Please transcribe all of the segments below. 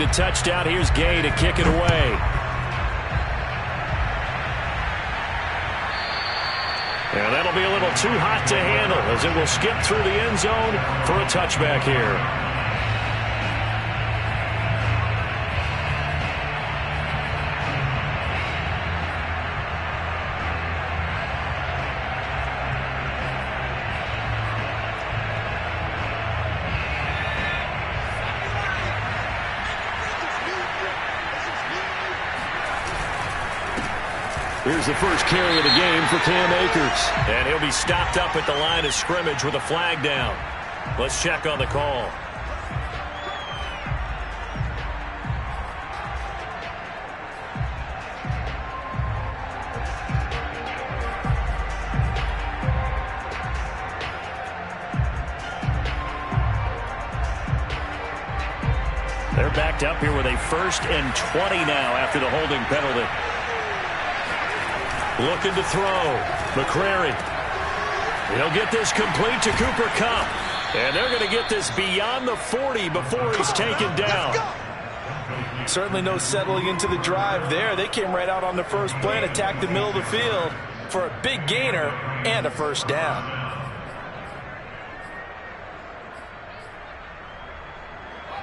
to touchdown. Here's Gay to kick it away. And that'll be a little too hot to handle as it will skip through the end zone for a touchback here. Here's the first carry of the game for Cam Akers. And he'll be stopped up at the line of scrimmage with a flag down. Let's check on the call. They're backed up here with a 1st and 20 now after the holding penalty. Looking to throw. McCrary. He'll get this complete to Cooper Kupp. And they're going to get this beyond the 40 before he's taken down. Certainly no settling into the drive there. They came right out on the first play and attacked the middle of the field for a big gainer and a 1st down.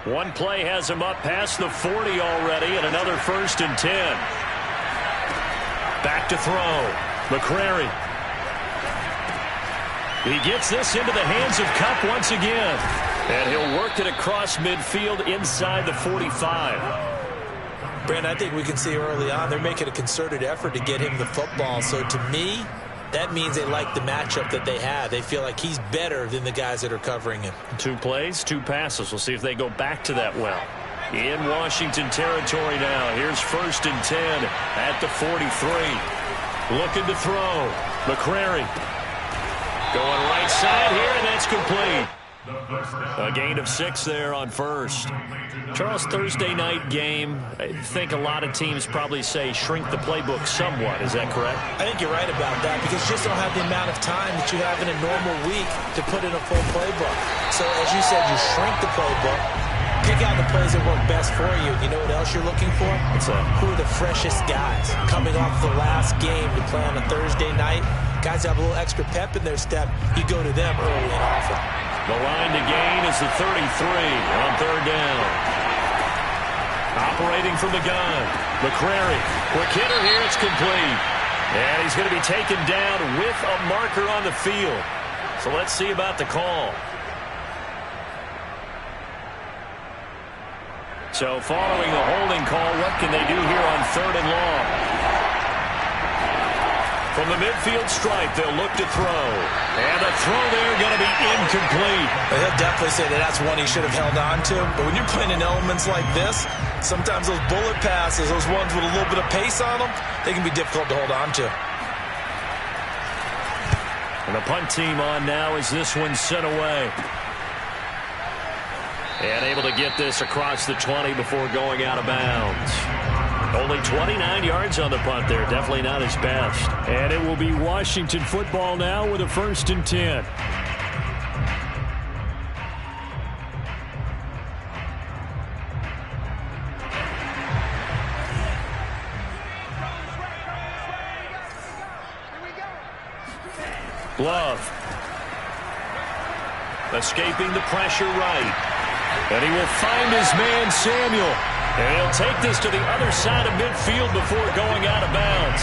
One play has him up past the 40 already, and another 1st and 10. Back to throw. McCrary. He gets this into the hands of Kupp once again. And he'll work it across midfield inside the 45. Brandon, I think we can see early on they're making a concerted effort to get him the football. So to me, that means they like the matchup that they have. They feel like he's better than the guys that are covering him. 2 plays, 2 passes. We'll see if they go back to that well. In Washington territory now. Here's 1st and 10 at the 43. Looking to throw. McCrary. Going right side here, and that's complete. A gain of 6 there on 1st. Charles, Thursday night game, I think a lot of teams probably say shrink the playbook somewhat. Is that correct? I think you're right about that because you just don't have the amount of time that you have in a normal week to put in a full playbook. So, as you said, you shrink the playbook. Pick out the plays that work best for you. You know what else you're looking for? What's that? Who are the freshest guys coming off the last game to play on a Thursday night? Guys have a little extra pep in their step. You go to them early and often. The line to gain is the 33 on 3rd down. Operating from the gun. McCrary. Quick hitter here. It's complete. And he's going to be taken down with a marker on the field. So let's see about the call. So following the holding call, what can they do here on 3rd and long? From the midfield stripe, they'll look to throw. And the throw there going to be incomplete. Well, he'll definitely say that that's one he should have held on to. But when you're playing in elements like this, sometimes those bullet passes, those ones with a little bit of pace on them, they can be difficult to hold on to. And the punt team on now as this one's sent away. And able to get this across the 20 before going out of bounds. Only 29 yards on the punt there. Definitely not his best. And it will be Washington football now with a 1st and 10. Love. Escaping the pressure right. And he will find his man, Samuel. And he'll take this to the other side of midfield before going out of bounds.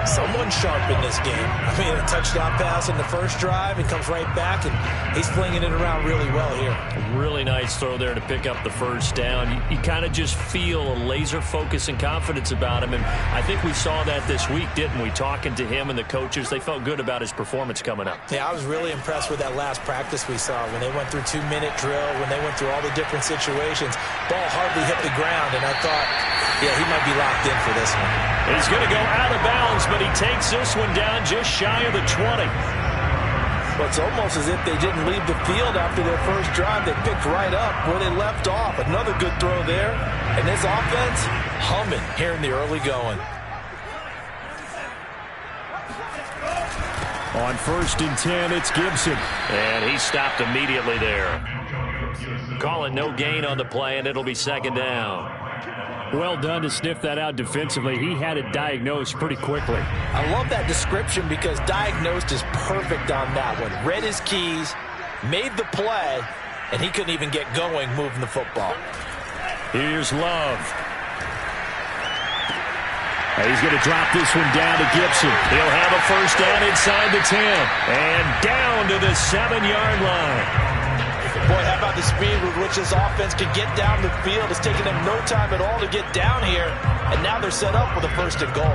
Someone sharp in this game. I mean, a touchdown pass in the first drive and comes right back, and he's flinging it around really well here. A really nice throw there to pick up the 1st down. You kind of just feel a laser focus and confidence about him, and I think we saw that this week, didn't we? Talking to him and the coaches, they felt good about his performance coming up. Yeah, I was really impressed with that last practice we saw when they went through 2-minute drill, when they went through all the different situations. Ball hardly hit the ground, and I thought, yeah, he might be locked in for this one. He's going to go out of bounds, but he takes this one down just shy of the 20. Well, it's almost as if they didn't leave the field after their first drive. They picked right up where they left off. Another good throw there. And this offense humming here in the early going. On 1st and 10, it's Gibson. And he stopped immediately there. Call it no gain on the play, and it'll be second down. Well done to sniff that out defensively. He had it diagnosed pretty quickly. I love that description because diagnosed is perfect on that one. Read his keys, made the play, and he couldn't even get going moving the football. Here's Love. He's going to drop this one down to Gibson. He'll have a first down inside the 10 and down to the 7-yard line. Boy, how about the speed with which this offense can get down the field? It's taken them no time at all to get down here, and now they're set up with a first and goal.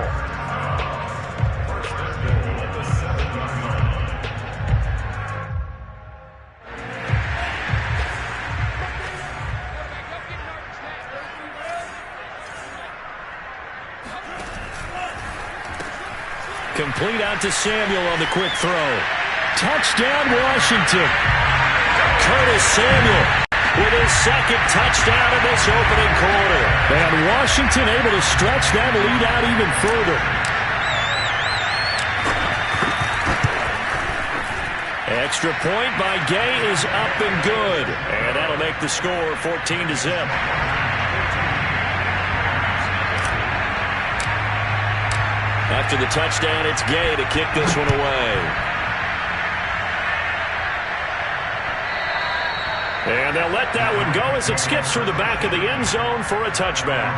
Complete out to Samuel on the quick throw. Touchdown, Washington. Curtis Samuel with his second touchdown in this opening quarter. And Washington able to stretch that lead out even further. Extra point by Gay is up and good. And that'll make the score 14-0. After the touchdown, it's Gay to kick this one away. And they'll let that one go as it skips through the back of the end zone for a touchback.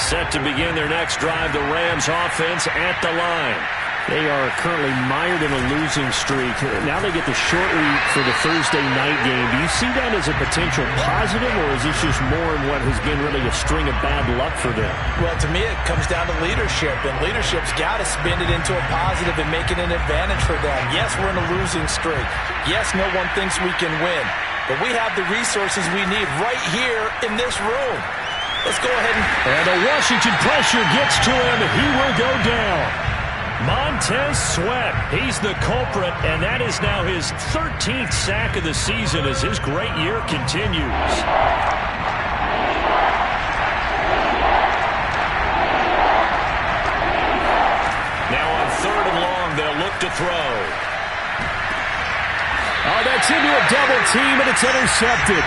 Set to begin their next drive, the Rams offense at the line. They are currently mired in a losing streak. Now they get the short week for the Thursday night game. Do you see that as a potential positive, or is this just more in what has been really a string of bad luck for them? Well, to me, it comes down to leadership, and leadership's got to spin it into a positive and make it an advantage for them. Yes, we're in a losing streak. Yes, no one thinks we can win, but we have the resources we need right here in this room. Let's go ahead and the Washington pressure gets to him. He will go down. Montez Sweat, he's the culprit, and that is now his 13th sack of the season as his great year continues. Now on 3rd and long, they'll look to throw. Oh, that's into a double team, and it's intercepted.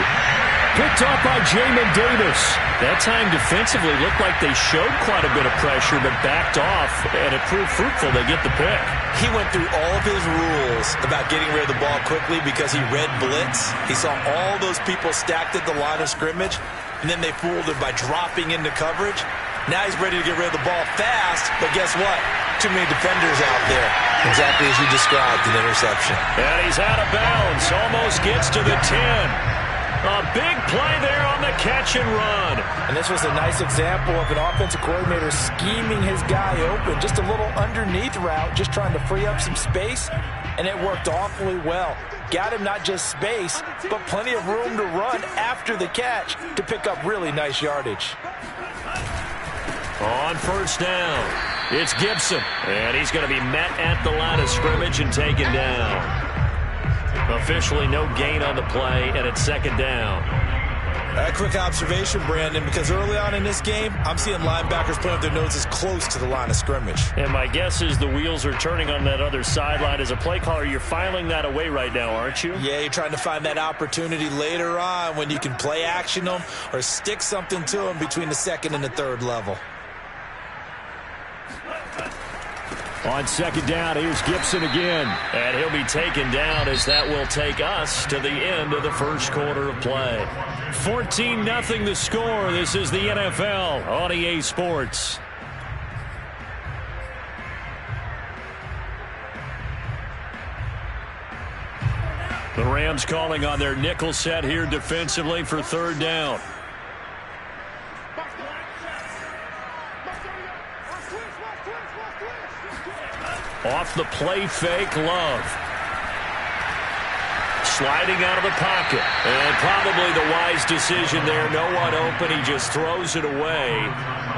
Picked off by Jamin Davis. That time defensively looked like they showed quite a bit of pressure but backed off, and it proved fruitful. They get the pick. He went through all of his rules about getting rid of the ball quickly because he read blitz. He saw all those people stacked at the line of scrimmage, and then they fooled him by dropping into coverage. Now he's ready to get rid of the ball fast, but guess what? Too many defenders out there. Exactly as you described, an interception. And he's out of bounds. Almost gets to the 10. A big play there on the catch and run. And this was a nice example of an offensive coordinator scheming his guy open. Just a little underneath route, just trying to free up some space, and it worked awfully well. Got him not just space, but plenty of room to run after the catch to pick up really nice yardage. On first down, it's Gibson, and he's going to be met at the line of scrimmage and taken down. Officially no gain on the play, and it's second down. A quick observation, Brandon, because early on in this game, I'm seeing linebackers putting up their noses close to the line of scrimmage. And my guess is the wheels are turning on that other sideline. As a play caller, you're filing that away right now, aren't you? Yeah, you're trying to find that opportunity later on when you can play action them or stick something to them between the 2nd and the 3rd level. On second down, here's Gibson again. And he'll be taken down as that will take us to the end of the first quarter of play. 14-0 the score. This is the NFL on EA Sports. The Rams calling on their nickel set here defensively for 3rd down. Off the play fake, Love. Sliding out of the pocket. And probably the wise decision there. No one open. He just throws it away.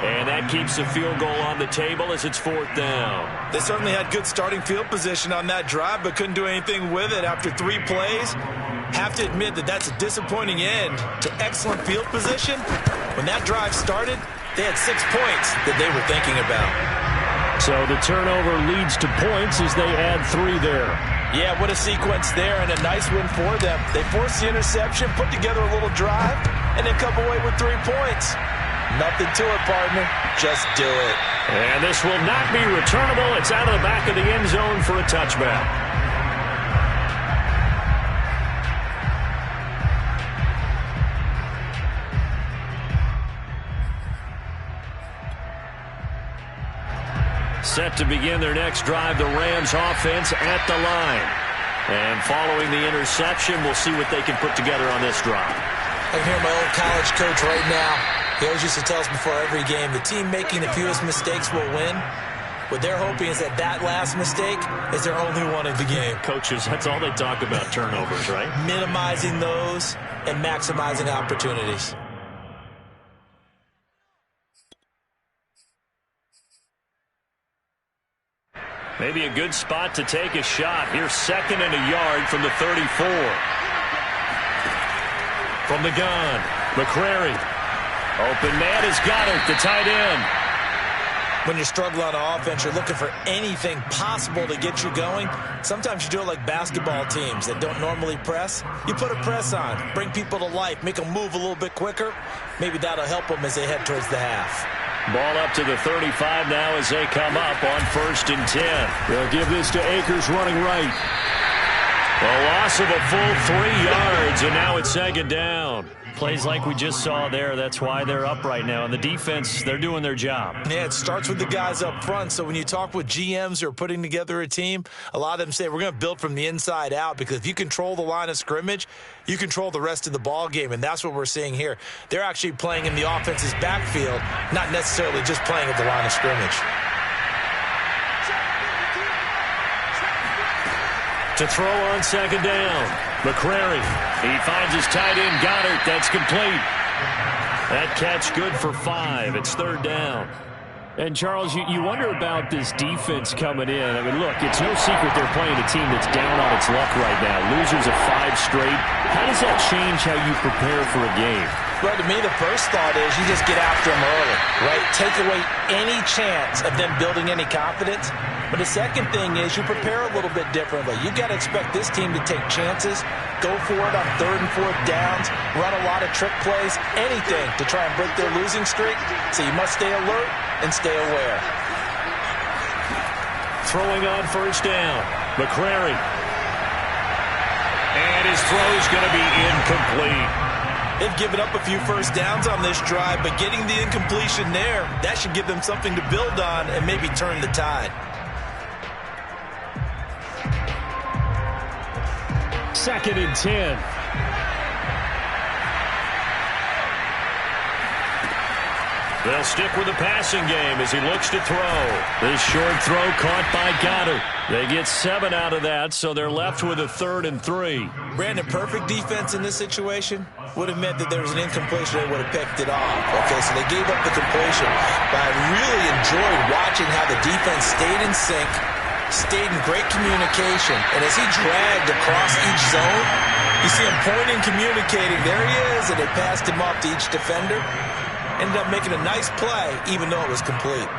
And that keeps the field goal on the table as it's 4th down. They certainly had good starting field position on that drive, but couldn't do anything with it after 3 plays. Have to admit that that's a disappointing end to excellent field position. When that drive started, They had 6 points that they were thinking about. So the turnover leads to points as they add 3 there. Yeah, what a sequence there, and a nice win for them. They forced the interception, put together a little drive, and then come away with 3 points. Nothing to it, partner. Just do it. And this will not be returnable. It's out of the back of the end zone for a touchback. Set to begin their next drive, the Rams offense at the line. And following the interception, we'll see what they can put together on this drive. I can hear my old college coach right now. He always used to tell us before every game, the team making the fewest mistakes will win. What they're hoping is that that last mistake is their only one of the game. Coaches, that's all they talk about, turnovers, right? Minimizing those and maximizing opportunities. Maybe a good spot to take a shot. Here's 2nd and a yard from the 34. From the gun, McCrary. Open man has got it, the tight end. When you're struggling on offense, you're looking for anything possible to get you going. Sometimes you do it like basketball teams that don't normally press. You put a press on, bring people to life, make them move a little bit quicker. Maybe that'll help them as they head towards the half. Ball up to the 35 now as they come up on 1st and 10. They'll give this to Akers running right. A loss of a full 3 yards, and now it's 2nd down. Plays like we just saw there. That's why they're up right now. And the defense, they're doing their job. Yeah, it starts with the guys up front. So when you talk with GMs who are putting together a team, a lot of them say we're going to build from the inside out, because if you control the line of scrimmage, you control the rest of the ball game, and that's what we're seeing here. They're actually playing in the offense's backfield, not necessarily just playing at the line of scrimmage. To throw on 2nd down, McCrary. He finds his tight end, Goddard. That's complete. That catch good for 5. It's 3rd down. And, Charles, you wonder about this defense coming in. I mean, look, it's no secret they're playing a team that's down on its luck right now. Losers of 5 straight. How does that change how you prepare for a game? Well, to me, the first thought is you just get after them early, right? Take away any chance of them building any confidence. But the second thing is you prepare a little bit differently. You've got to expect this team to take chances, go for it on 3rd and 4th downs, run a lot of trick plays, anything to try and break their losing streak. So you must stay alert and stay aware. Throwing on 1st down, McCrary. And his throw's going to be incomplete. They've given up a few first downs on this drive, but getting the incompletion there, that should give them something to build on and maybe turn the tide. 2nd and 10. They'll stick with the passing game as he looks to throw. This short throw caught by Goddard. They get 7 out of that, so they're left with a 3rd and 3. Brandon, perfect defense in this situation would have meant that there was an incompletion. They would have picked it off. Okay, so they gave up the completion. But I really enjoyed watching how the defense stayed in sync, stayed in great communication, and as he dragged across each zone, you see him pointing, communicating. There he is, and they passed him off to each defender. Ended up making a nice play, even though it was complete.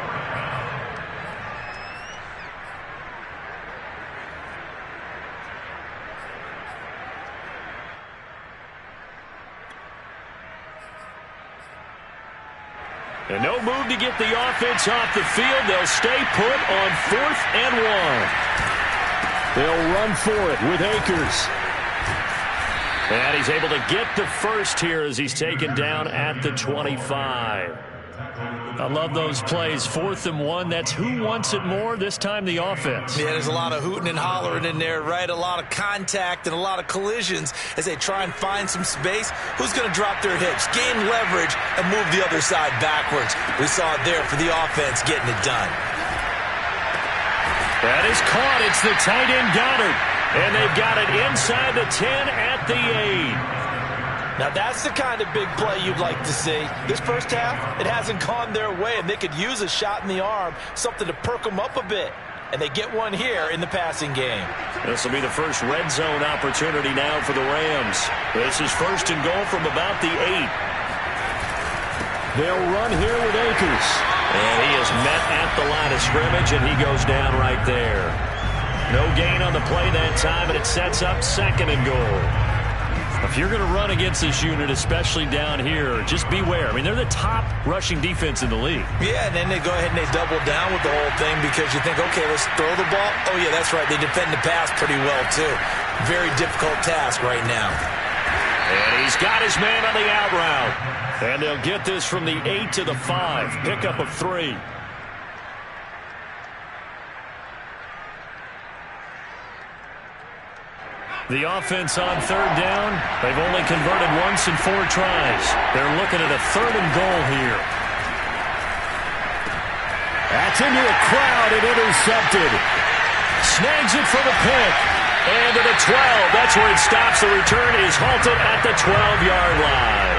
And no move to get the offense off the field. They'll stay put on 4th and 1. They'll run for it with Akers. And he's able to get the first here as he's taken down at the 25. I love those plays. 4th and 1. That's who wants it more, this time the offense. Yeah, there's a lot of hooting and hollering in there, right? A lot of contact and a lot of collisions as they try and find some space. Who's going to drop their hips, gain leverage, and move the other side backwards? We saw it there for the offense getting it done. That is caught. It's the tight end Goddard. And they've got it inside the 10 at the 8. Now that's the kind of big play you'd like to see. This first half, it hasn't gone their way, and they could use a shot in the arm, something to perk them up a bit. And they get one here in the passing game. This will be the first red zone opportunity now for the Rams. This is 1st and goal from about the 8. They'll run here with Akers. And he is met at the line of scrimmage, and he goes down right there. No gain on the play that time, and it sets up 2nd and goal. If you're going to run against this unit, especially down here, just beware. I mean, they're the top rushing defense in the league. Yeah, and then they go ahead and they double down with the whole thing because you think, okay, let's throw the ball. Oh, yeah, that's right. They defend the pass pretty well, too. Very difficult task right now. And he's got his man on the out route. And they'll get this from the 8 to the 5. Pickup of 3. The offense on 3rd down. They've only converted once in 4 tries. They're looking at a 3rd and goal here. That's into a crowd and intercepted. Snags it for the pick. And to the 12. That's where it stops. The return is halted at the 12-yard line.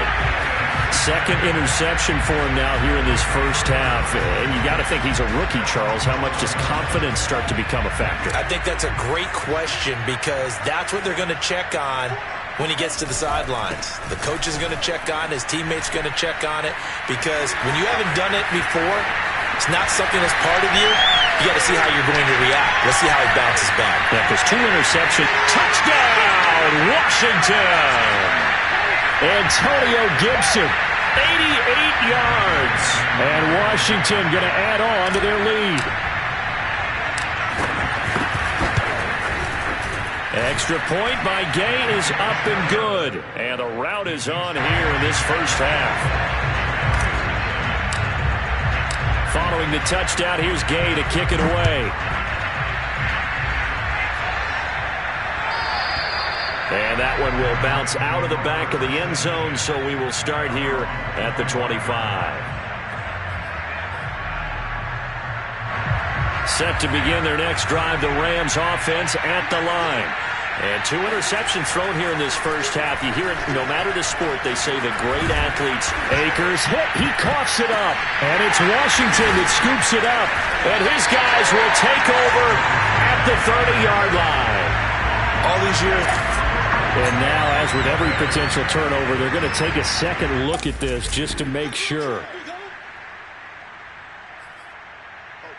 2nd interception for him now here in this first half. And you got to think he's a rookie, Charles. How much does confidence start to become a factor? I think that's a great question because that's what they're going to check on when he gets to the sidelines. The coach is going to check on it. His teammates are going to check on it because when you haven't done it before, it's not something that's part of you. You got to see how you're going to react. Let's see how he bounces back. Yeah, because 2 interceptions. Touchdown, Washington! Antonio Gibson, 88 yards. And Washington going to add on to their lead. Extra point by Gay is up and good. And the route is on here in this first half. Following the touchdown, here's Gay to kick it away. And that one will bounce out of the back of the end zone, so we will start here at the 25. Set to begin their next drive, the Rams offense at the line. And 2 interceptions thrown here in this first half. You hear it no matter the sport, they say the great athletes. Akers hit, he coughs it up. And it's Washington that scoops it up. And his guys will take over at the 30-yard line. All these years. And now, as with every potential turnover, they're going to take a second look at this just to make sure.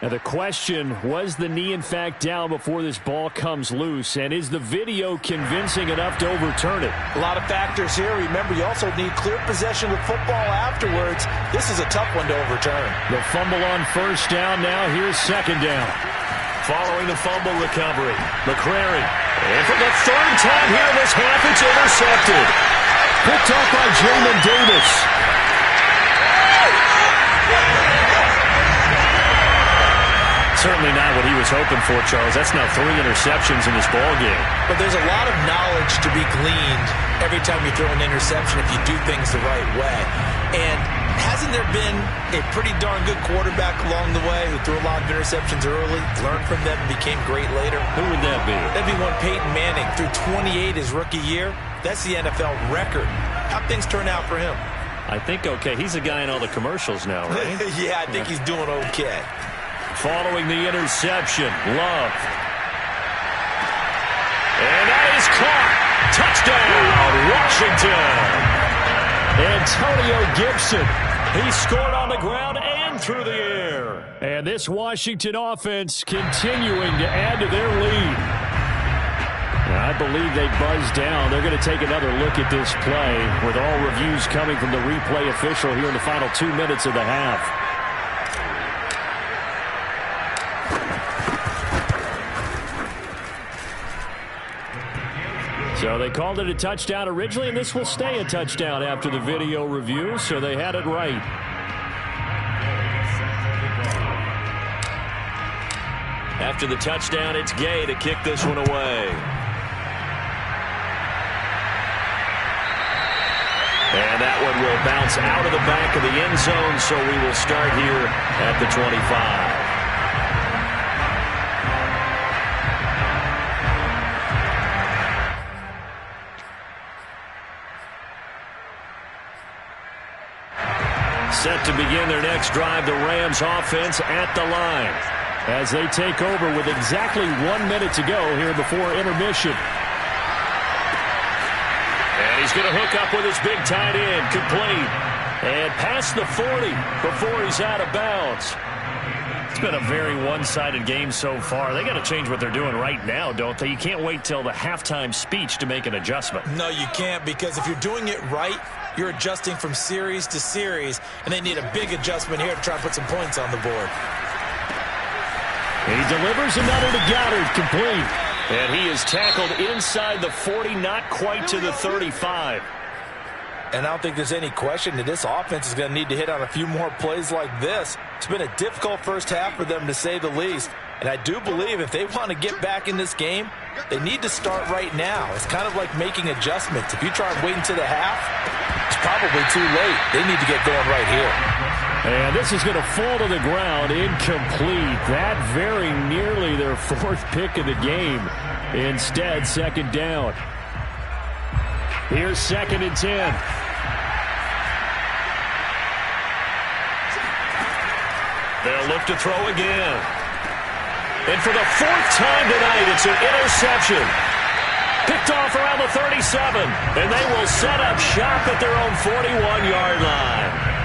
Now the question, was the knee in fact down before this ball comes loose? And is the video convincing enough to overturn it? A lot of factors here. Remember, you also need clear possession of football afterwards. This is a tough one to overturn. The fumble on 1st down now. Here's 2nd down. Following the fumble recovery, McCrary. And for the 3rd time here in this half, it's intercepted. Picked off by Jamin Davis. Certainly not what he was hoping for, Charles. That's now 3 interceptions in this ball game. But there's a lot of knowledge to be gleaned every time you throw an interception if you do things the right way. And hasn't there been a pretty darn good quarterback along the way who threw a lot of interceptions early, learned from them, and became great later? Who would that be? That'd be one Peyton Manning. Threw 28 his rookie year. That's the NFL record. How'd things turn out for him? I think okay. He's a guy in all the commercials now, right? Yeah, I think he's doing okay. Following the interception, Love. And that is caught. Touchdown, Washington. Antonio Gibson. He scored on the ground and through the air. And this Washington offense continuing to add to their lead. And I believe they buzzed down. They're going to take another look at this play with all reviews coming from the replay official here in the final 2 minutes of the half. So they called it a touchdown originally, and this will stay a touchdown after the video review, so they had it right. After the touchdown, it's Gay to kick this one away. And that one will bounce out of the back of the end zone, so we will start here at the 25. Set to begin their next drive, the Rams offense at the line. As they take over with exactly 1 minute to go here before intermission. And he's going to hook up with his big tight end, complete. And past the 40 before he's out of bounds. It's been a very one-sided game so far. They got to change what they're doing right now, don't they? You can't wait till the halftime speech to make an adjustment. No, you can't, because if you're doing it right, you're adjusting from series to series, and they need a big adjustment here to try to put some points on the board. He delivers another to Goddard, complete. And he is tackled inside the 40, not quite to the 35. And I don't think there's any question that this offense is going to need to hit on a few more plays like this. It's been a difficult first half for them, to say the least. And I do believe if they want to get back in this game, they need to start right now. It's kind of like making adjustments. If you try and wait until the half, it's probably too late. They need to get going right here. And this is going to fall to the ground, incomplete. That very nearly their fourth pick of the game. Instead, second down. Here's 2nd and 10. They'll look to throw again. And for the 4th time tonight, it's an interception. Picked off around the 37. And they will set up shop at their own 41-yard line.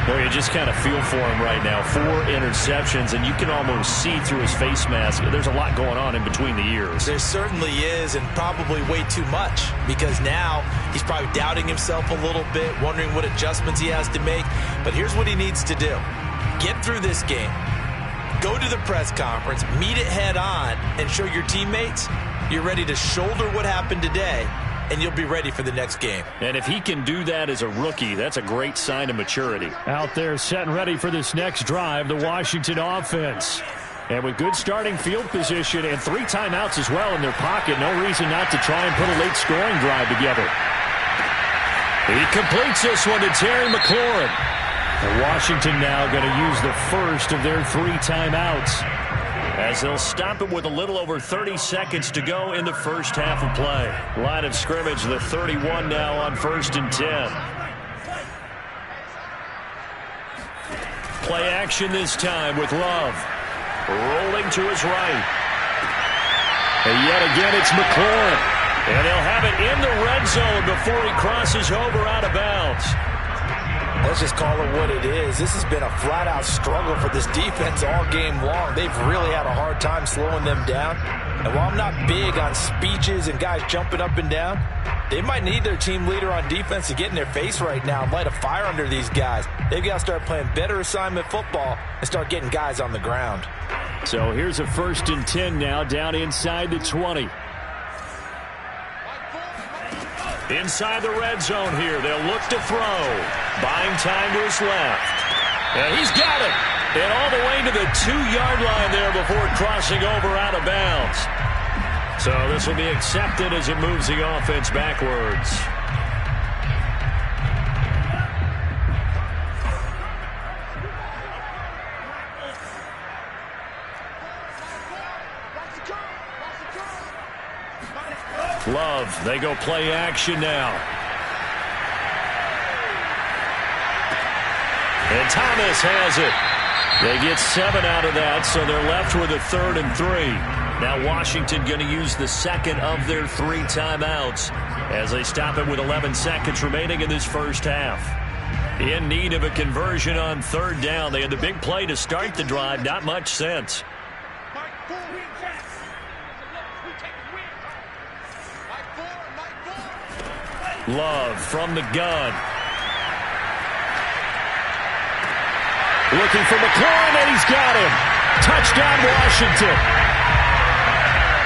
Well, you just kind of feel for him right now. 4 interceptions, and you can almost see through his face mask. There's a lot going on in between the ears. There certainly is, and probably way too much, because now he's probably doubting himself a little bit, wondering what adjustments he has to make. But here's what he needs to do. Get through this game. Go to the press conference, meet it head on, and show your teammates you're ready to shoulder what happened today, and you'll be ready for the next game. And if he can do that as a rookie, that's a great sign of maturity. Out there set and ready for this next drive, the Washington offense. And with good starting field position and 3 timeouts as well in their pocket, no reason not to try and put a late scoring drive together. He completes this one to Terry McLaurin. And Washington now going to use the first of their 3 timeouts, as they'll stop it with a little over 30 seconds to go in the first half of play. Line of scrimmage, the 31 now on 1st and 10. Play action this time with Love. Rolling to his right. And yet again, it's McLaurin. And he'll have it in the red zone before he crosses over out of bounds. Let's just call it what it is. This has been a flat-out struggle for this defense all game long. They've really had a hard time slowing them down. And while I'm not big on speeches and guys jumping up and down, they might need their team leader on defense to get in their face right now and light a fire under these guys. They've got to start playing better assignment football and start getting guys on the ground. So here's a 1st and 10 now, down inside the 20. Inside the red zone here, they'll look to throw. Buying time to his left. And he's got it. And all the way to the 2-yard line there before crossing over out of bounds. So this will be accepted as it moves the offense backwards. Love, they go play action now. And Thomas has it. They get 7 out of that, so they're left with a 3rd and 3. Now Washington going to use the 2nd of their 3 timeouts as they stop it with 11 seconds remaining in this first half. In need of a conversion on 3rd down. They had the big play to start the drive. Not much sense. Love from the gun. Looking for McLaurin, and he's got him. Touchdown, Washington.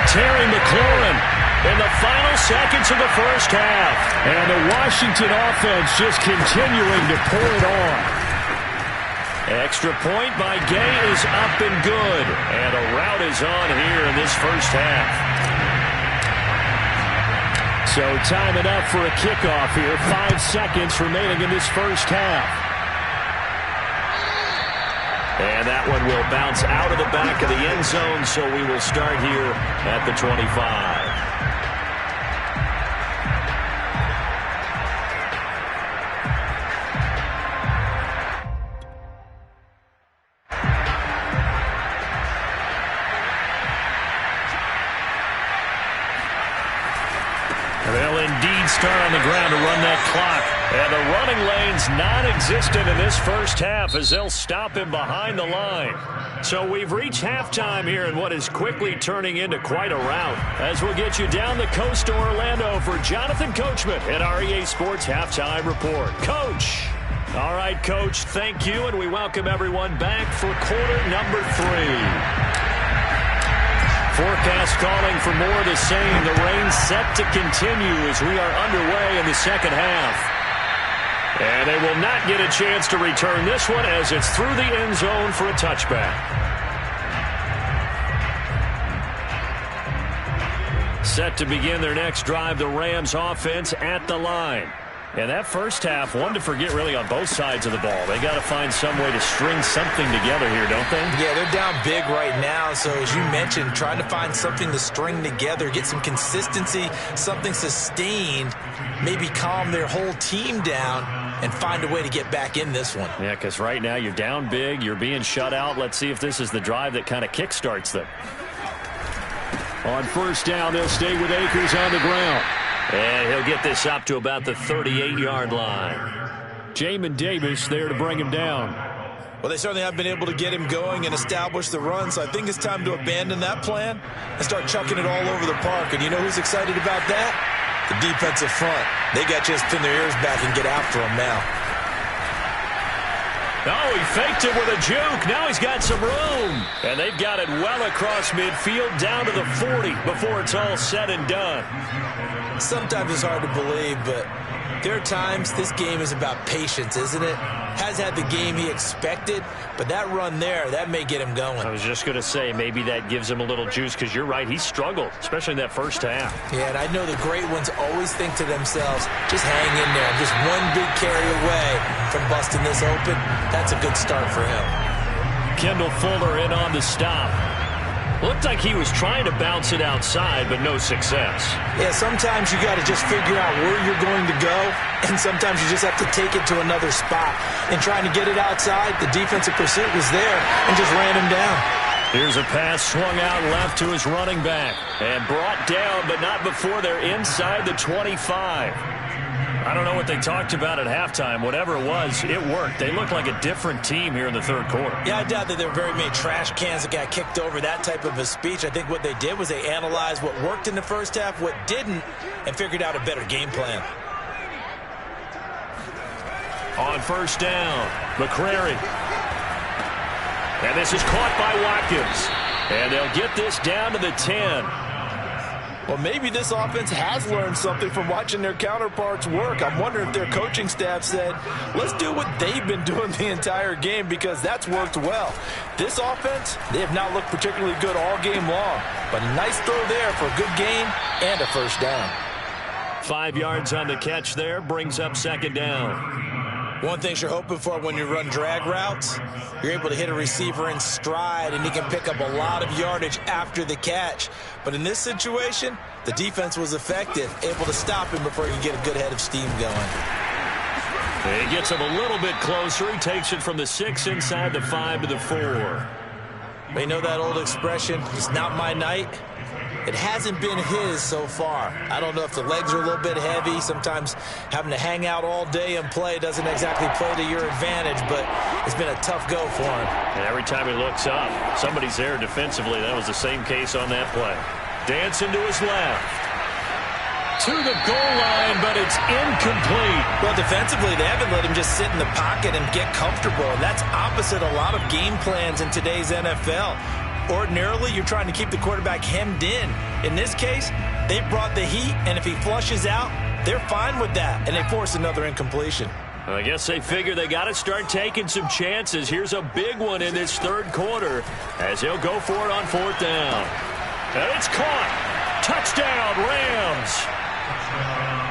Terry McLaurin in the final seconds of the first half. And the Washington offense just continuing to pour it on. Extra point by Gay is up and good. And a rout is on here in this first half. So time it up for a kickoff here. 5 seconds remaining in this first half. And that one will bounce out of the back of the end zone, so we will start here at the 25. They'll indeed start on the ground to run that clock. And the running lane's non-existent in this first half as they'll him behind the line. So we've reached halftime here in what is quickly turning into quite a rout. As we'll get you down the coast to Orlando for Jonathan Coachman at our EA Sports Halftime Report. Coach. All right, Coach, thank you, and we welcome everyone back for quarter number 3. Forecast calling for more of the same. The rain set to continue as we are underway in the second half. And they will not get a chance to return this one as it's through the end zone for a touchback. Set to begin their next drive, the Rams offense at the line. And that first half, one to forget really on both sides of the ball. They got to find some way to string something together here, don't they? Yeah, they're down big right now. So as you mentioned, trying to find something to string together, get some consistency, something sustained, maybe calm their whole team down and find a way to get back in this one. Yeah, because right now you're down big, you're being shut out. Let's see if this is the drive that kind of kickstarts them. On first down, they'll stay with Akers on the ground. And he'll get this up to about the 38-yard line. Jamin Davis there to bring him down. Well, they certainly have been able to get him going and establish the run, so I think it's time to abandon that plan and start chucking it all over the park. And you know who's excited about that? The defensive front. They got just pin their ears back and get after him now. Oh, he faked it with a juke. Now he's got some room. And they've got it well across midfield down to the 40 before it's all said and done. Sometimes it's hard to believe, but there are times this game is about patience, isn't it? Has had the game he expected, but that run there, that may get him going. I was just going to say, maybe that gives him a little juice, because you're right, he struggled, especially in that first half. Yeah, and I know the great ones always think to themselves, just hang in there. I'm just one big carry away from busting this open. That's a good start for him. Kendall Fuller in on the stop. Looked like he was trying to bounce it outside, but no success. Yeah, sometimes you got to just figure out where you're going to go, and sometimes you just have to take it to another spot. And trying to get it outside, the defensive pursuit was there and just ran him down. Here's a pass swung out left to his running back. And brought down, but not before they're inside the 25. I don't know what they talked about at halftime. Whatever it was, it worked. They look like a different team here in the third quarter. Yeah, I doubt that there were very many trash cans that got kicked over, that type of a speech. I think what they did was they analyzed what worked in the first half, what didn't, and figured out a better game plan. On first down, McCrary. And this is caught by Watkins. And they'll get this down to the 10. Well, maybe this offense has learned something from watching their counterparts work. I'm wondering if their coaching staff said, let's do what they've been doing the entire game, because that's worked well. This offense, they have not looked particularly good all game long, but a nice throw there for a good gain and a first down. 5 yards on the catch there, brings up second down. One thing you're hoping for when you run drag routes, you're able to hit a receiver in stride, and he can pick up a lot of yardage after the catch. But in this situation, the defense was effective, able to stop him before he could get a good head of steam going. He gets him a little bit closer. He takes it from the 6 inside the 5 to the 4. They know that old expression, it's not my night. It hasn't been his so far. I don't know if the legs are a little bit heavy. Sometimes having to hang out all day and play doesn't exactly play to your advantage, but it's been a tough go for him. And every time he looks up, somebody's there defensively. That was the same case on that play. Dancing to his left. To the goal line, but it's incomplete. Well, defensively, they haven't let him just sit in the pocket and get comfortable, and that's opposite a lot of game plans in today's NFL. Ordinarily, you're trying to keep the quarterback hemmed in. In this case, they brought the heat, and if he flushes out, they're fine with that, and they force another incompletion. I guess they figure they got to start taking some chances. Here's a big one in this third quarter as he'll go for it on fourth down. And it's caught. Touchdown, Rams.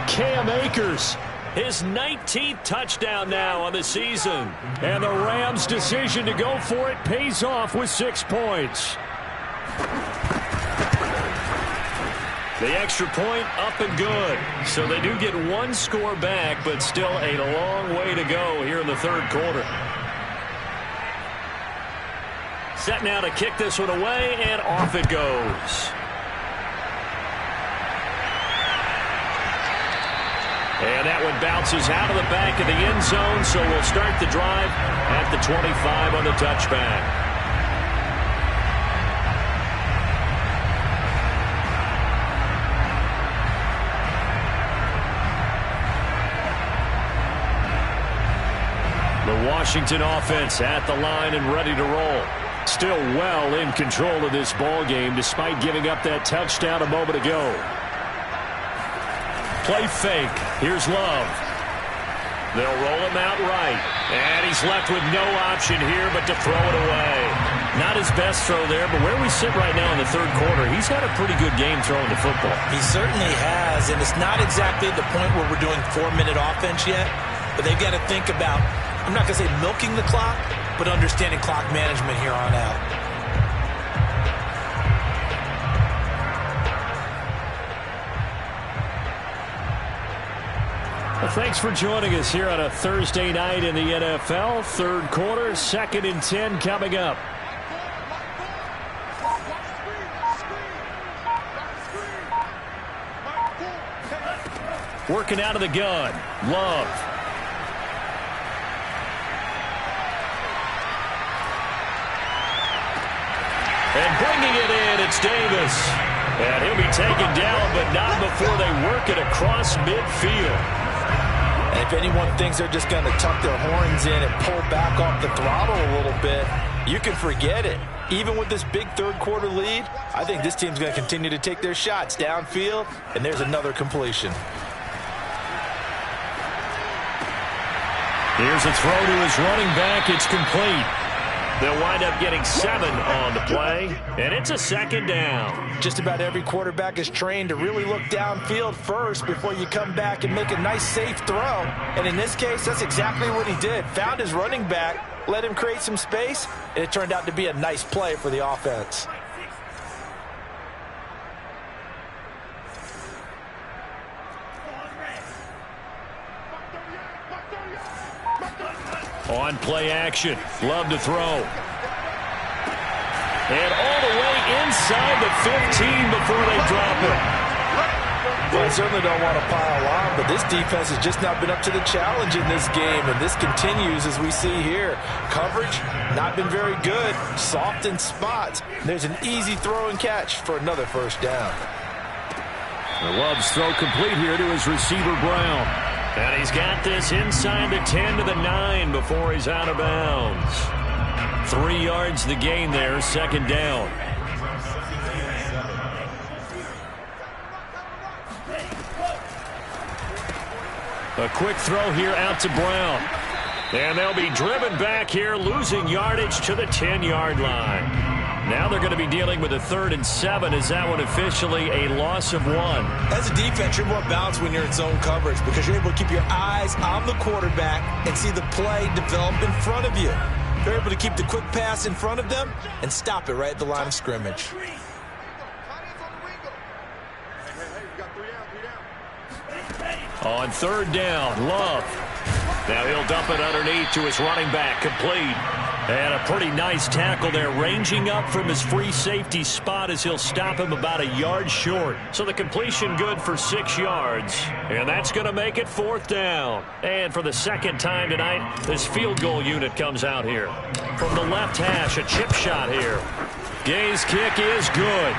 Cam Akers. His 19th touchdown now on the season. And the Rams' decision to go for it pays off with 6 points. The extra point up and good. So they do get one score back, but still a long way to go here in the third quarter. Set now to kick this one away, and off it goes. And that one bounces out of the back of the end zone, so we'll start the drive at the 25 on the touchback. The Washington offense at the line and ready to roll. Still well in control of this ball game despite giving up that touchdown a moment ago. Play fake. Here's Love. They'll roll him out right. And he's left with no option here but to throw it away. Not his best throw there, but where we sit right now in the third quarter, he's had a pretty good game throwing the football. He certainly has, and it's not exactly the point where we're doing 4-minute offense yet, but they've got to think about, I'm not going to say milking the clock, but understanding clock management here on out. Well, thanks for joining us here on a Thursday night in the NFL. Third quarter, 2nd and 10 coming up. Working out of the gun. Love. And bringing it in, it's Davis. And he'll be taken down, but not before they work it across midfield. And if anyone thinks they're just going to tuck their horns in and pull back off the throttle a little bit, you can forget it. Even with this big third quarter lead, I think this team's going to continue to take their shots downfield, and there's another completion. Here's a throw to his running back. It's complete. They'll wind up getting 7 on the play, and it's a 2nd down. Just about every quarterback is trained to really look downfield first before you come back and make a nice, safe throw. And in this case, that's exactly what he did. Found his running back, let him create some space, and it turned out to be a nice play for the offense. On play action, Love to throw. And all the way inside the 15 before they drop it. Well, I certainly don't want to pile on, but this defense has just not been up to the challenge in this game, and this continues as we see here. Coverage, not been very good, soft in spots. There's an easy throw and catch for another first down. Love's throw complete here to his receiver, Brown. And he's got this inside the 10 to the 9 before he's out of bounds. 3 yards the gain there, 2nd down. A quick throw here out to Brown. And they'll be driven back here, losing yardage to the 10-yard line. Now they're going to be dealing with a 3rd and 7. Is that one officially a loss of 1? As a defense, you're more balanced when you're in zone coverage because you're able to keep your eyes on the quarterback and see the play develop in front of you. You're able to keep the quick pass in front of them and stop it right at the line of scrimmage. On 3rd down, Love. Now he'll dump it underneath to his running back, complete. And a pretty nice tackle there, ranging up from his free safety spot as he'll stop him about a yard short. So the completion good for 6 yards. And that's going to make it 4th down. And for the 2nd time tonight, this field goal unit comes out here. From the left hash, a chip shot here. Gay's kick is good.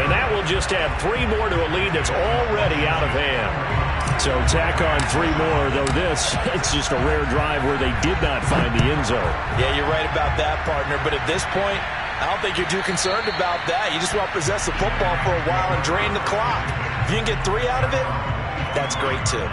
And that will just add 3 more to a lead that's already out of hand. So tack on 3 more, though it's just a rare drive where they did not find the end zone. Yeah, you're right about that, partner. But at this point, I don't think you're too concerned about that. You just want to possess the football for a while and drain the clock. If you can get 3 out of it, that's great, too.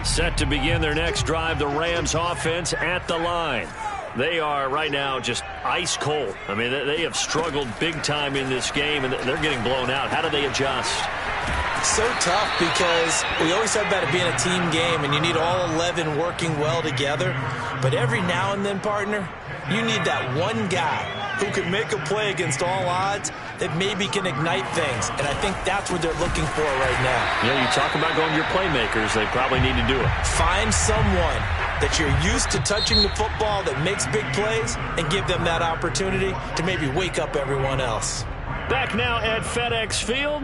Set to begin their next drive, the Rams offense at the line. They are right now just ice cold. I mean, they have struggled big time in this game, and they're getting blown out. How do they adjust? It's so tough because we always talk about it being a team game, and you need all 11 working well together. But every now and then, partner, you need that one guy who can make a play against all odds that maybe can ignite things. And I think that's what they're looking for right now. Yeah, you talk about going to your playmakers. They probably need to do it. Find someone that you're used to touching the football that makes big plays and give them that opportunity to maybe wake up everyone else. Back now at FedEx Field.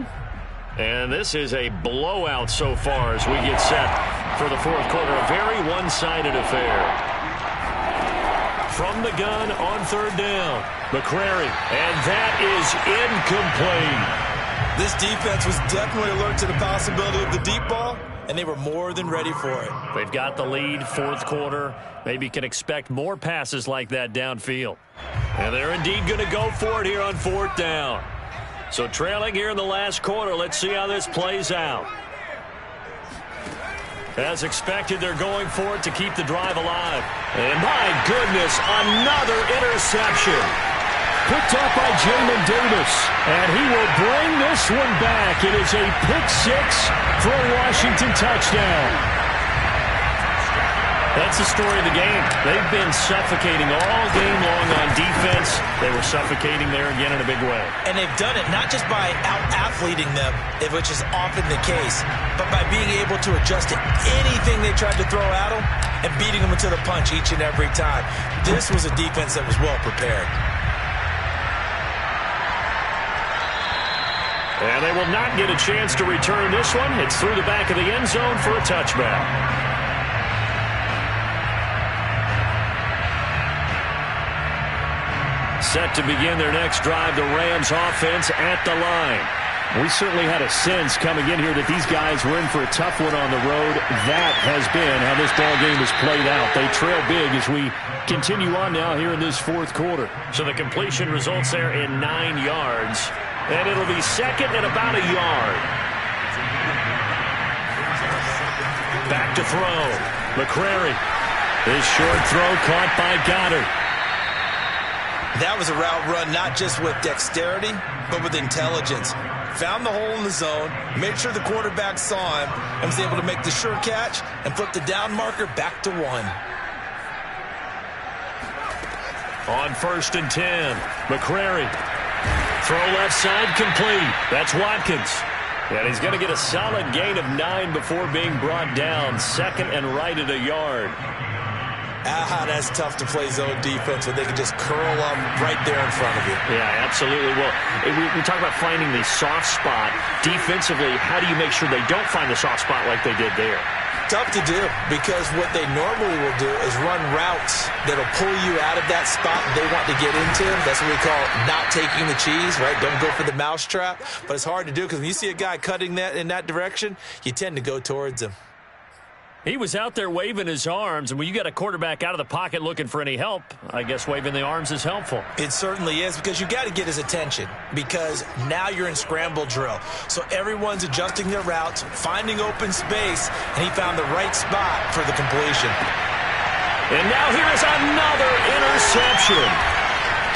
And this is a blowout so far as we get set for the fourth quarter. A very one-sided affair. From the gun on third down, McCrary. And that is incomplete. This defense was definitely alert to the possibility of the deep ball, and they were more than ready for it. They've got the lead, fourth quarter. Maybe can expect more passes like that downfield. And they're indeed going to go for it here on fourth down. So trailing here in the last quarter, let's see how this plays out. As expected, they're going for it to keep the drive alive. And my goodness, another interception. Picked up by Jamin Davis. And he will bring this one back. It is a pick-6 for a Washington touchdown. That's the story of the game. They've been suffocating all game long on defense. They were suffocating there again in a big way. And they've done it not just by out-athleting them, which is often the case, but by being able to adjust to anything they tried to throw at them and beating them into the punch each and every time. This was a defense that was well prepared. And they will not get a chance to return this one. It's through the back of the end zone for a touchback. Set to begin their next drive, the Rams offense at the line. We certainly had a sense coming in here that these guys were in for a tough one on the road. That has been how this ball game has played out. They trail big as we continue on now here in this fourth quarter. So the completion results there in 9 yards. And it'll be second and about a yard. Back to throw. McCrary. His short throw caught by Goddard. That was a route run not just with dexterity, but with intelligence. Found the hole in the zone, made sure the quarterback saw him, and was able to make the sure catch and flip the down marker back to 1. On 1st and 10, McCrary. Throw left side complete. That's Watkins. And he's going to get a solid gain of 9 before being brought down. Second and right at a yard. That's tough to play zone defense when they can just curl up right there in front of you. Yeah, absolutely. Well, we talk about finding the soft spot. Defensively, how do you make sure they don't find the soft spot like they did there? Tough to do, because what they normally will do is run routes that'll pull you out of that spot they want to get into. That's what we call not taking the cheese, right? Don't go for the mousetrap. But it's hard to do because when you see a guy cutting that in that direction, you tend to go towards him. He was out there waving his arms, and when you got a quarterback out of the pocket looking for any help, I guess waving the arms is helpful. It certainly is, because you got to get his attention, because now you're in scramble drill. So everyone's adjusting their routes, finding open space, and he found the right spot for the completion. And now here is another interception.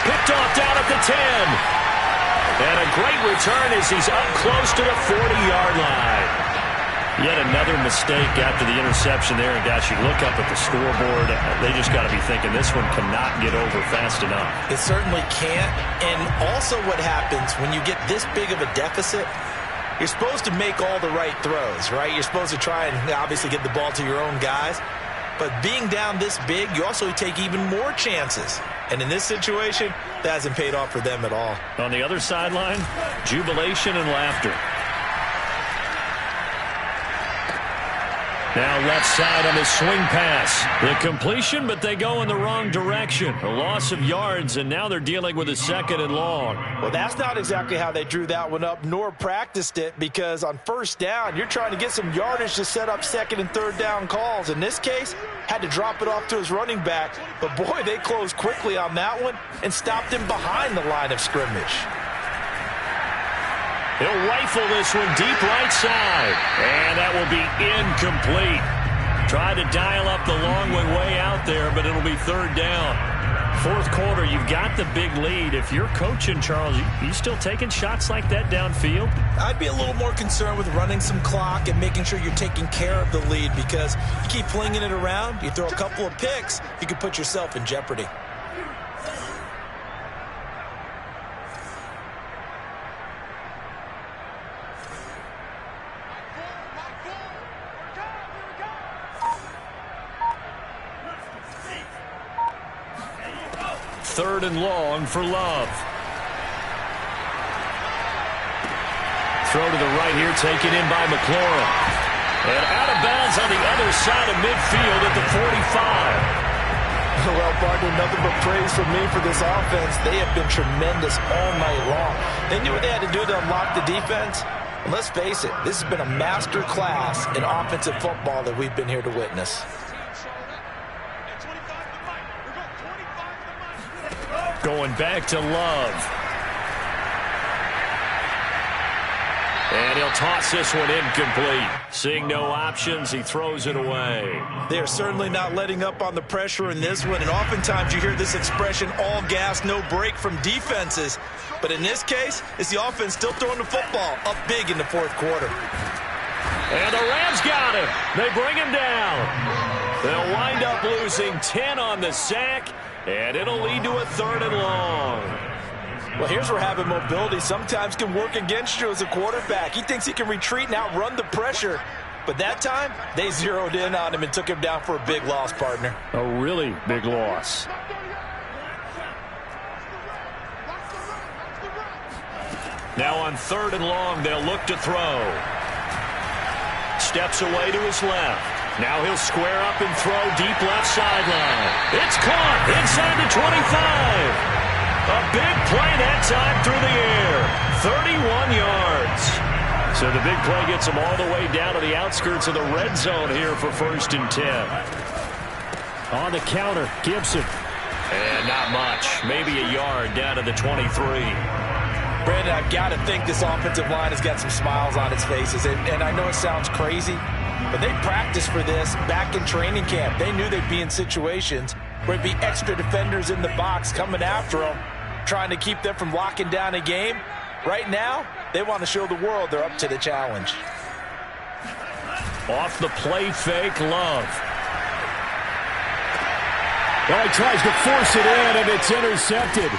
Picked off down at the 10. And a great return as he's up close to the 40-yard line. Yet another mistake after the interception there. And, gosh, you look up at the scoreboard, they just got to be thinking this one cannot get over fast enough. It certainly can't. And also what happens when you get this big of a deficit, you're supposed to make all the right throws, right? You're supposed to try and obviously get the ball to your own guys. But being down this big, you also take even more chances. And in this situation, that hasn't paid off for them at all. On the other sideline, jubilation and laughter. Now left side on the swing pass. The completion, but they go in the wrong direction. A loss of yards, and now they're dealing with a 2nd and long. Well, that's not exactly how they drew that one up, nor practiced it, because on 1st down, you're trying to get some yardage to set up 2nd and 3rd down calls. In this case, had to drop it off to his running back. But, boy, they closed quickly on that one and stopped him behind the line of scrimmage. He'll rifle this one deep right side. And that will be incomplete. Try to dial up the long way out there, but it'll be 3rd down. Fourth quarter, you've got the big lead. If you're coaching, Charles, you still taking shots like that downfield? I'd be a little more concerned with running some clock and making sure you're taking care of the lead, because you keep flinging it around, you throw a couple of picks, you could put yourself in jeopardy. Third and long for Love. throw to the right here, taken in by McLaurin. And out of bounds on the other side of midfield at the 45. Well, partner, nothing but praise from me for this offense. They have been tremendous all night long. They knew what they had to do to unlock the defense. And let's face it, this has been a master class in offensive football that we've been here to witness. Going back to Love. And he'll toss this one incomplete. Seeing no options, he throws it away. They're certainly not letting up on the pressure in this one. And oftentimes you hear this expression, all gas, no break from defenses. But in this case, it's the offense still throwing the football up big in the fourth quarter. And the Rams got him. They bring him down. They'll wind up losing 10 on the sack, and it'll lead to a 3rd and long. Well, here's where having mobility sometimes can work against you as a quarterback. He thinks he can retreat and outrun the pressure. But that time, they zeroed in on him and took him down for a big loss, partner. A really big loss. Now on 3rd and long, they'll look to throw. Steps away to his left. Now he'll square up and throw deep left sideline. It's caught inside the 25. A big play that time through the air. 31 yards. So the big play gets him all the way down to the outskirts of the red zone here for 1st and 10. On the counter, Gibson. And not much. Maybe a yard down to the 23. Brandon, I've got to think this offensive line has got some smiles on its faces. And I know it sounds crazy, but they practiced for this back in training camp. They knew they'd be in situations where it'd be extra defenders in the box coming after them, trying to keep them from locking down a game. Right now, they want to show the world they're up to the challenge. Off the play fake, Love. Well, he tries to force it in, and it's intercepted.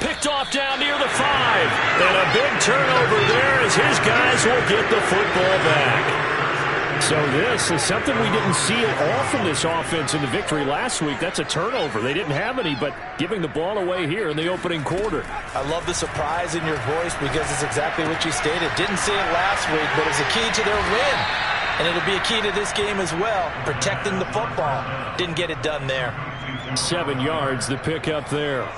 Picked off down near the 5. And a big turnover there as his guys will get the football back. So this is something we didn't see at all from this offense in the victory last week. That's a turnover. They didn't have any, but giving the ball away here in the opening quarter. I love the surprise in your voice because it's exactly what you stated. Didn't see it last week, but it's a key to their win. And it'll be a key to this game as well, protecting the football. Didn't get it done there. 7 yards, the pickup there.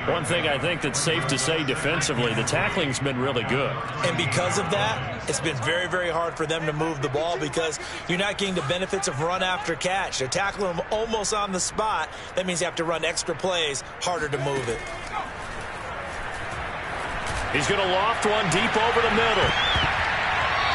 One thing I think that's safe to say defensively, the tackling's been really good. And because of that, it's been very, very hard for them to move the ball because you're not getting the benefits of run after catch. They're tackling them almost on the spot. That means you have to run extra plays, harder to move it. He's going to loft one deep over the middle.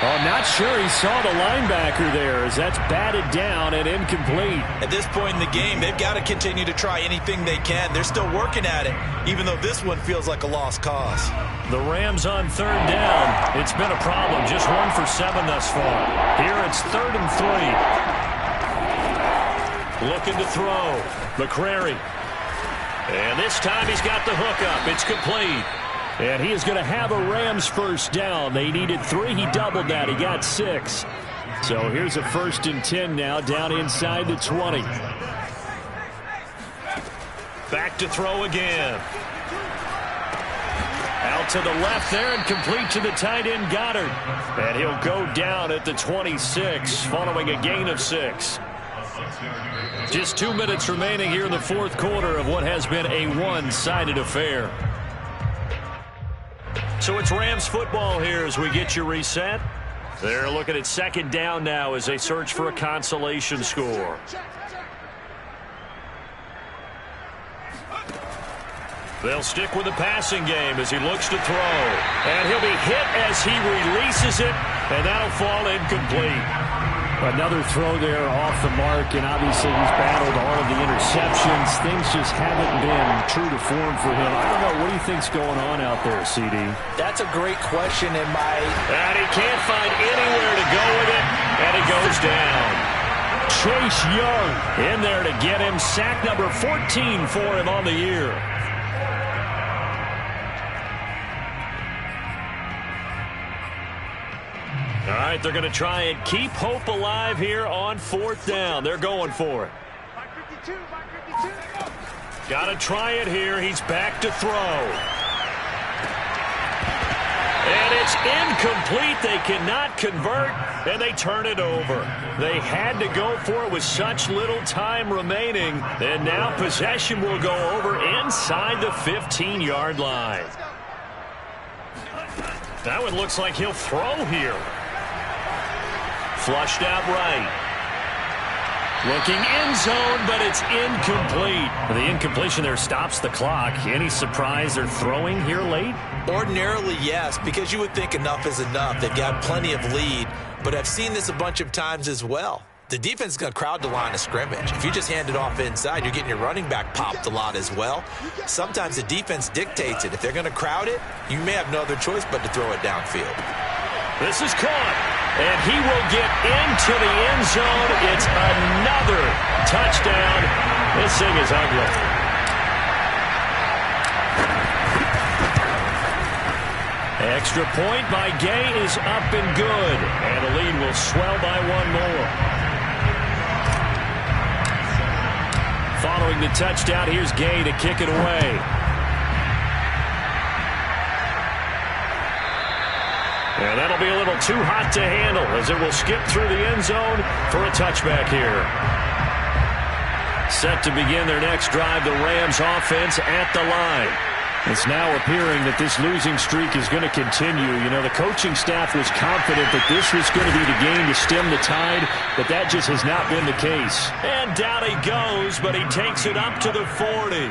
Oh, not sure he saw the linebacker there as that's batted down and incomplete. At this point in the game, they've got to continue to try anything they can. They're still working at it, even though this one feels like a lost cause. The Rams on 3rd down. It's been a problem. Just 1 for 7 thus far. Here it's 3rd and 3. Looking to throw. McCrary. And this time he's got the hook up. It's complete. And he is going to have a Rams first down. They needed 3. He doubled that. He got 6. So here's a 1st and 10 now down inside the 20. Back to throw again. Out to the left there and complete to the tight end Goddard. And he'll go down at the 26 following a gain of 6. Just 2 minutes remaining here in the fourth quarter of what has been a one-sided affair. So it's Rams football here as we get you reset. They're looking at 2nd down now as they search for a consolation score. They'll stick with the passing game as he looks to throw. And he'll be hit as he releases it, and that'll fall incomplete. Another throw there off the mark, and obviously he's battled all of the interceptions. Things just haven't been true to form for him. I don't know. What do you think's going on out there, CD? That's a great question in my... And he can't find anywhere to go with it, and he goes down. Chase Young in there to get him. Sack number 14 for him on the year. All right, they're going to try and keep hope alive here on 4th down. They're going for it. Got to try it here. He's back to throw. And it's incomplete. They cannot convert, and they turn it over. They had to go for it with such little time remaining, and now possession will go over inside the 15-yard line. That one looks like he'll throw here. Flushed out right. Looking end zone, but it's incomplete. The incompletion there stops the clock. Any surprise they're throwing here late? Ordinarily, yes, because you would think enough is enough. They've got plenty of lead, but I've seen this a bunch of times as well. The defense is going to crowd the line of scrimmage. If you just hand it off inside, you're getting your running back popped a lot as well. Sometimes the defense dictates it. If they're going to crowd it, you may have no other choice but to throw it downfield. This is caught, and he will get into the end zone. It's another touchdown. This thing is ugly. Extra point by Gay is up and good, and the lead will swell by one more. Following the touchdown, here's Gay to kick it away. And that'll be a little too hot to handle as it will skip through the end zone for a touchback here. Set to begin their next drive, the Rams offense at the line. It's now appearing that this losing streak is going to continue. You know, the coaching staff was confident that this was going to be the game to stem the tide, but that just has not been the case. And down he goes, but he takes it up to the 40.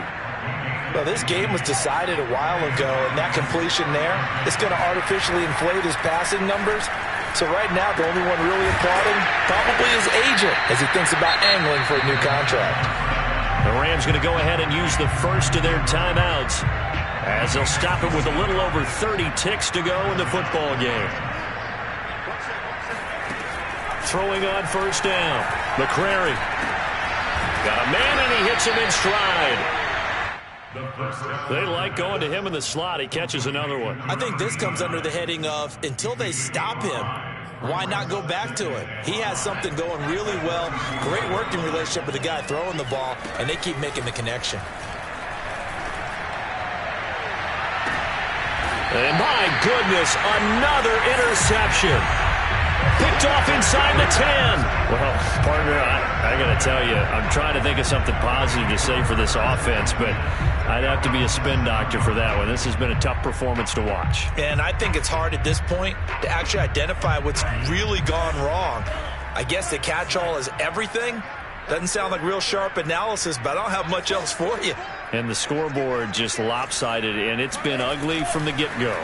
Well, this game was decided a while ago, and that completion there is going to artificially inflate his passing numbers. So right now, the only one really applauding probably his agent as he thinks about angling for a new contract. The Rams going to go ahead and use the first of their timeouts as they'll stop it with a little over 30 ticks to go in the football game. Throwing on first down. McCrary got a man, and he hits him in stride. They like going to him in the slot. He catches another one. I think this comes under the heading of until they stop him, why not go back to it? He has something going really well. Great working relationship with the guy throwing the ball, and they keep making the connection. And my goodness, another interception. Picked off inside the 10. Well, partner, I got to tell you, I'm trying to think of something positive to say for this offense, but I'd have to be a spin doctor for that one. This has been a tough performance to watch. And I think it's hard at this point to actually identify what's really gone wrong. I guess the catch-all is everything. Doesn't sound like real sharp analysis, but I don't have much else for you. And the scoreboard just lopsided, and it's been ugly from the get-go.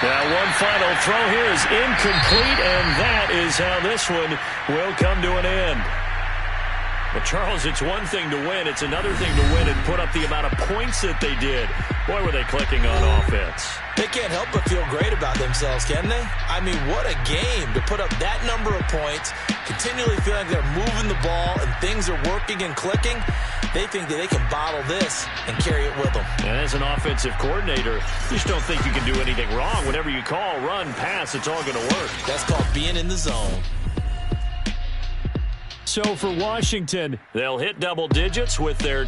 Now one final throw here is incomplete, and that is how this one will come to an end. But, Charles, it's one thing to win. It's another thing to win and put up the amount of points that they did. Boy, were they clicking on offense. They can't help but feel great about themselves, can they? I mean, what a game to put up that number of points, continually feel like they're moving the ball and things are working and clicking. They think that they can bottle this and carry it with them. And as an offensive coordinator, you just don't think you can do anything wrong. Whatever you call, run, pass, it's all going to work. That's called being in the zone. So for Washington, they'll hit double digits with their